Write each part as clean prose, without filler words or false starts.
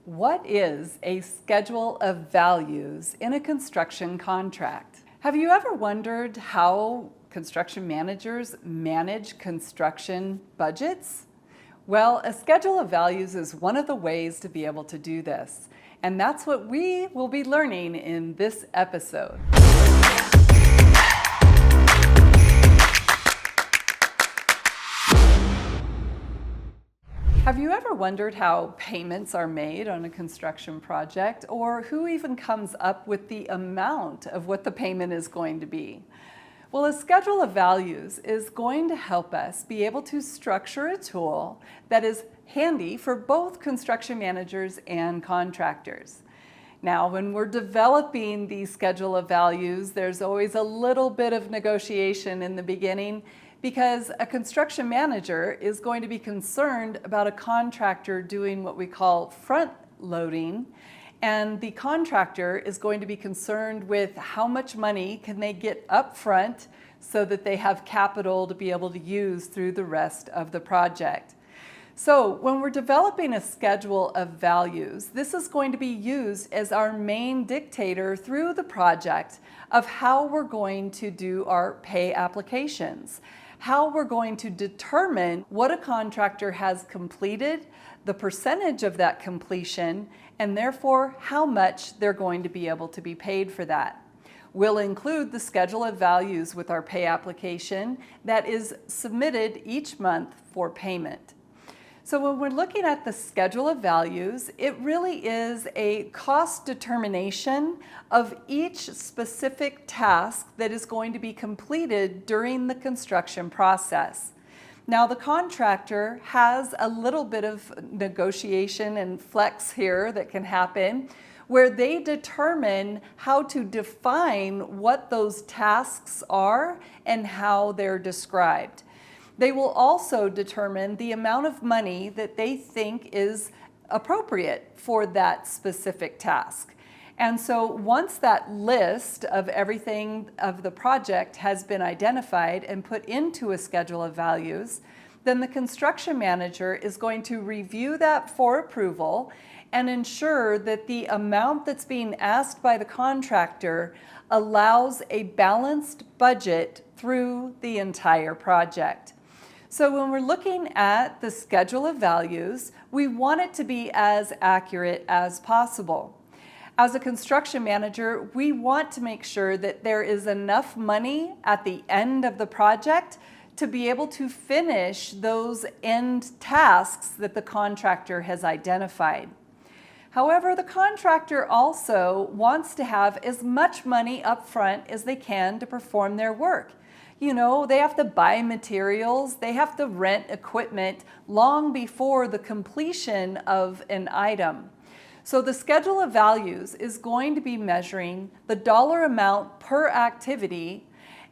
What is a schedule of values in a construction contract? Have you ever wondered how construction managers manage construction budgets? Well, a schedule of values is one of the ways to be able to do this. And that's what we will be learning in this episode. Have you ever wondered how payments are made on a construction project, or who even comes up with the amount of what the payment is going to be? Well, a schedule of values is going to help us be able to structure a tool that is handy for both construction managers and contractors. Now, when we're developing the schedule of values, there's always a little bit of negotiation in the beginning, because a construction manager is going to be concerned about a contractor doing what we call front loading, and the contractor is going to be concerned with how much money can they get up front so that they have capital to be able to use through the rest of the project. So when we're developing a schedule of values, this is going to be used as our main dictator through the project of how we're going to do our pay applications, how we're going to determine what a contractor has completed, the percentage of that completion, and therefore how much they're going to be able to be paid for that. We'll include the schedule of values with our pay application that is submitted each month for payment. So when we're looking at the schedule of values, it really is a cost determination of each specific task that is going to be completed during the construction process. Now, the contractor has a little bit of negotiation and flex here that can happen, where they determine how to define what those tasks are and how they're described. They will also determine the amount of money that they think is appropriate for that specific task. And so once that list of everything of the project has been identified and put into a schedule of values, then the construction manager is going to review that for approval and ensure that the amount that's being asked by the contractor allows a balanced budget through the entire project. So when we're looking at the schedule of values, we want it to be as accurate as possible. As a construction manager, we want to make sure that there is enough money at the end of the project to be able to finish those end tasks that the contractor has identified. However, the contractor also wants to have as much money up front as they can to perform their work. You know, they have to buy materials, they have to rent equipment long before the completion of an item. So the schedule of values is going to be measuring the dollar amount per activity,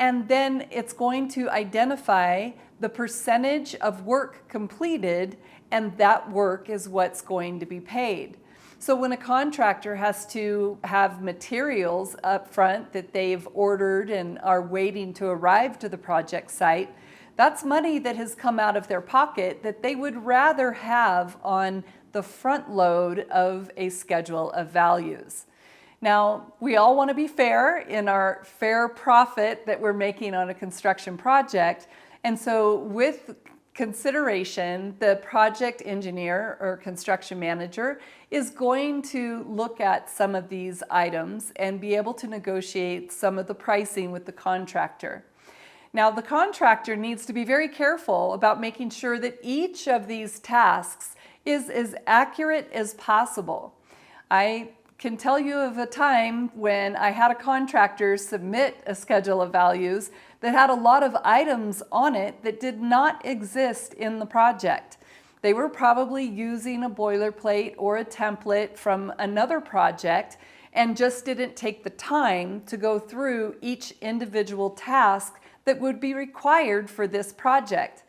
and then it's going to identify the percentage of work completed, and that work is what's going to be paid. So when a contractor has to have materials up front that they've ordered and are waiting to arrive to the project site, that's money that has come out of their pocket that they would rather have on the front load of a schedule of values. Now, we all want to be fair in our fair profit that we're making on a construction project, and so with consideration, the project engineer or construction manager is going to look at some of these items and be able to negotiate some of the pricing with the contractor. Now, the contractor needs to be very careful about making sure that each of these tasks is as accurate as possible. I can tell you of a time when I had a contractor submit a schedule of values that had a lot of items on it that did not exist in the project. They were probably using a boilerplate or a template from another project and just didn't take the time to go through each individual task that would be required for this project.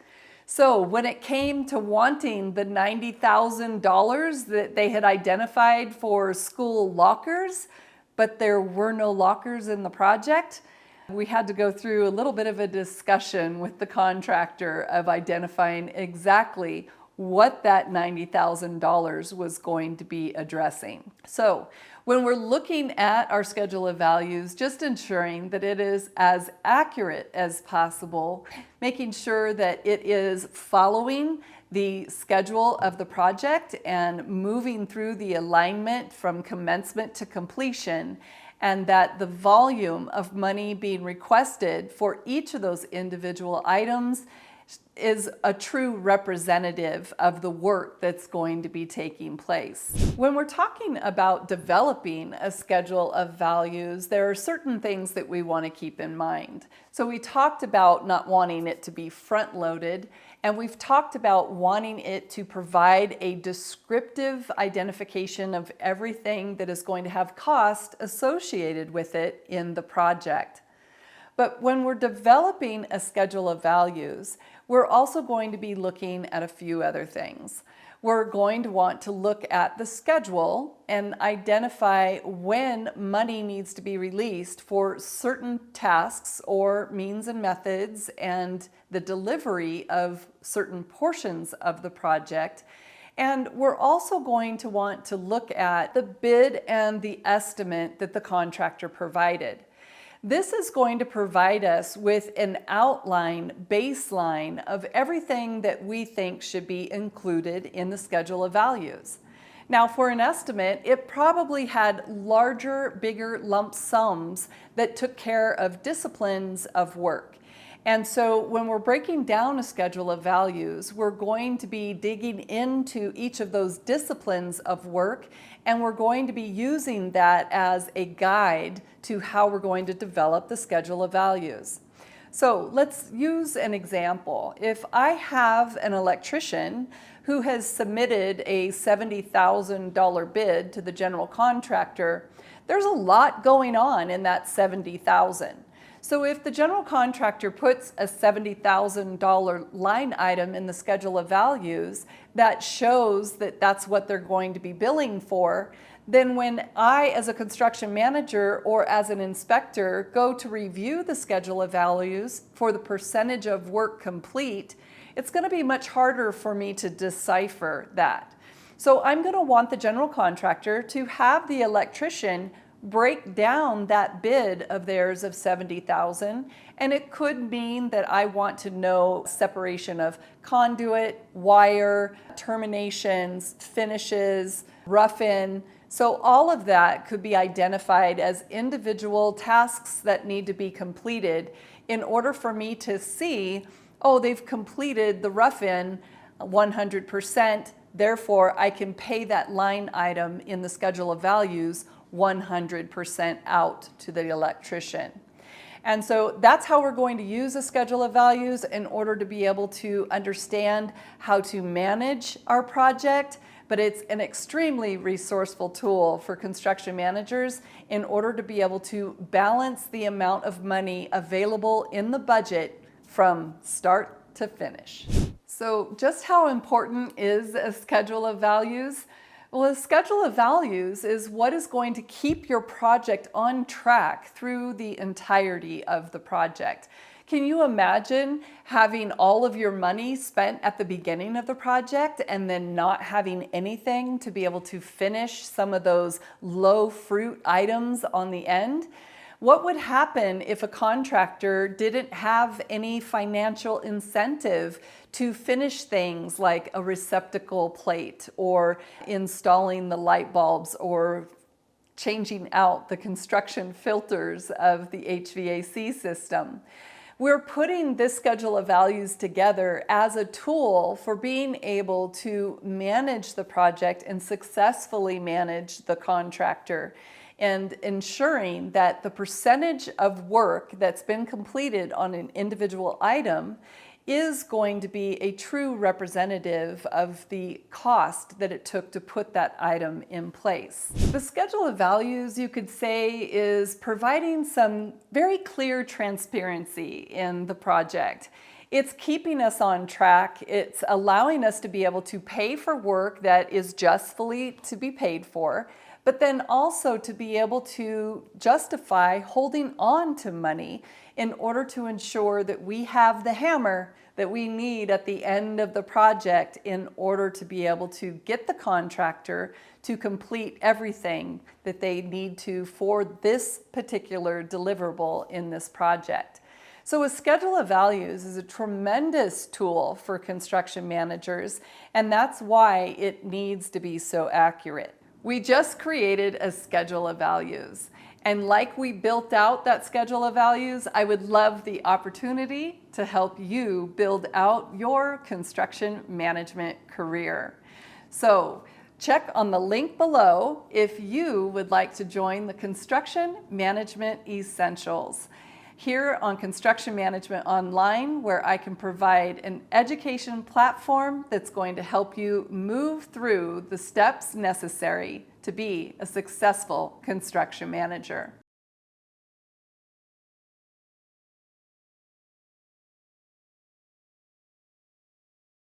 So when it came to wanting the $90,000 that they had identified for school lockers, but there were no lockers in the project, we had to go through a little bit of a discussion with the contractor of identifying exactly what that $90,000 was going to be addressing. So when we're looking at our schedule of values, just ensuring that it is as accurate as possible, making sure that it is following the schedule of the project and moving through the alignment from commencement to completion, and that the volume of money being requested for each of those individual items is a true representative of the work that's going to be taking place. When we're talking about developing a schedule of values, there are certain things that we want to keep in mind. So we talked about not wanting it to be front-loaded, and we've talked about wanting it to provide a descriptive identification of everything that is going to have cost associated with it in the project. But when we're developing a schedule of values, we're also going to be looking at a few other things. We're going to want to look at the schedule and identify when money needs to be released for certain tasks or means and methods and the delivery of certain portions of the project. And we're also going to want to look at the bid and the estimate that the contractor provided. This is going to provide us with an outline, baseline of everything that we think should be included in the schedule of values. Now, for an estimate, it probably had larger, bigger lump sums that took care of disciplines of work. And so when we're breaking down a schedule of values, we're going to be digging into each of those disciplines of work, and we're going to be using that as a guide to how we're going to develop the schedule of values. So let's use an example. If I have an electrician who has submitted a $70,000 bid to the general contractor, there's a lot going on in that $70,000. So if the general contractor puts a $70,000 line item in the schedule of values that shows that that's what they're going to be billing for, then when I, as a construction manager or as an inspector, go to review the schedule of values for the percentage of work complete, it's going to be much harder for me to decipher that. So I'm going to want the general contractor to have the electrician break down that bid of theirs of $70,000, and it could mean that I want to know separation of conduit, wire, terminations, finishes, rough-in. So all of that could be identified as individual tasks that need to be completed in order for me to see, oh, they've completed the rough-in 100%, therefore I can pay that line item in the schedule of values 100% out to the electrician. And so that's how we're going to use a schedule of values in order to be able to understand how to manage our project, but it's an extremely resourceful tool for construction managers in order to be able to balance the amount of money available in the budget from start to finish. So just how important is a schedule of values? Well, a schedule of values is what is going to keep your project on track through the entirety of the project. Can you imagine having all of your money spent at the beginning of the project and then not having anything to be able to finish some of those low fruit items on the end? What would happen if a contractor didn't have any financial incentive to finish things like a receptacle plate or installing the light bulbs or changing out the construction filters of the HVAC system? We're putting this schedule of values together as a tool for being able to manage the project and successfully manage the contractor, and ensuring that the percentage of work that's been completed on an individual item is going to be a true representative of the cost that it took to put that item in place. The schedule of values, you could say, is providing some very clear transparency in the project. It's keeping us on track. It's allowing us to be able to pay for work that is justly to be paid for, but then also to be able to justify holding on to money in order to ensure that we have the hammer that we need at the end of the project in order to be able to get the contractor to complete everything that they need to for this particular deliverable in this project. So a schedule of values is a tremendous tool for construction managers, and that's why it needs to be so accurate. We just created a schedule of values, and like we built out that schedule of values, I would love the opportunity to help you build out your construction management career. So check on the link below if you would like to join the Construction Management Essentials here on Construction Management Online, where I can provide an education platform that's going to help you move through the steps necessary to be a successful construction manager.